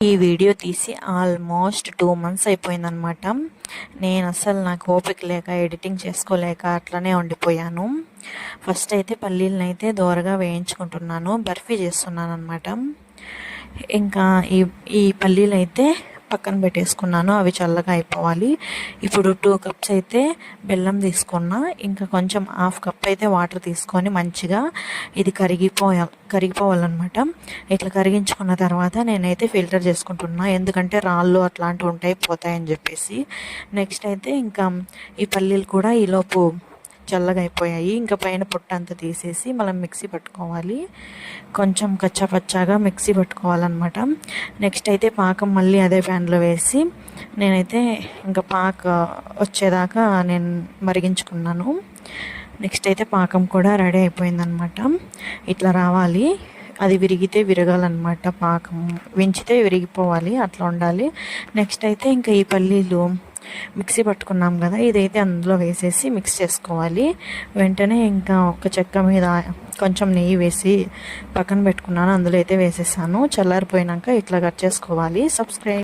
ఈ వీడియో తీసి almost 2 months అయిపోయిందనమాట. నేను అసలు నాకు ఓపిక లేక ఎడిటింగ్ చేసుకోలేక అట్లనే ఉండిపోయాను. ఫస్ట్ అయితే పల్లీలను అయితే దోరగా వేయించుకుంటున్నాను, బర్ఫీ చేస్తున్నాను అనమాట. ఇంకా ఈ పల్లీలు అయితే పక్కన పెట్టేసుకున్నాను, అవి చల్లగా అయిపోవాలి. ఇప్పుడు 2 cups అయితే బెల్లం తీసుకున్నా, ఇంకా కొంచెం 1/2 cup అయితే వాటర్ తీసుకొని మంచిగా ఇది కరిగిపోవాలన్నమాట. ఇట్లా కరిగించుకున్న తర్వాత నేనైతే ఫిల్టర్ చేసుకుంటున్నా, ఎందుకంటే రాళ్ళు అట్లాంటివి ఉంటాయి పోతాయని చెప్పేసి. నెక్స్ట్ అయితే ఇంకా ఈ పల్లీలు కూడా ఈలోపు చల్లగా అయిపోయాయి. ఇంకా పైన పొట్ట అంతా తీసేసి మనం మిక్సీ పట్టుకోవాలి, కొంచెం కచ్చాపచ్చాగా మిక్సీ పట్టుకోవాలన్నమాట. నెక్స్ట్ అయితే పాకం మళ్ళీ అదే ప్యాన్లో వేసి నేనైతే ఇంకా వచ్చేదాకా నేను మరిగించుకున్నాను. నెక్స్ట్ అయితే పాకం కూడా రెడీ అయిపోయిందనమాట. ఇట్లా రావాలి, అది విరిగితే విరగాలన్నమాట, పాకం వించితే విరిగిపోవాలి, అట్లా ఉండాలి. నెక్స్ట్ అయితే ఇంకా ఈ పల్లీలు మిక్సీ పట్టుకున్నాం కదా, ఇదైతే అందులో వేసేసి మిక్స్ చేసుకోవాలి. వెంటనే ఇంకా ఒక చెక్క మీద కొంచెం నెయ్యి వేసి పక్కన పెట్టుకున్నాను, అందులో అయితే వేసేసాను. చల్లారిపోయినాక ఇట్లా కట్ చేసుకోవాలి. సబ్స్క్రైబ్.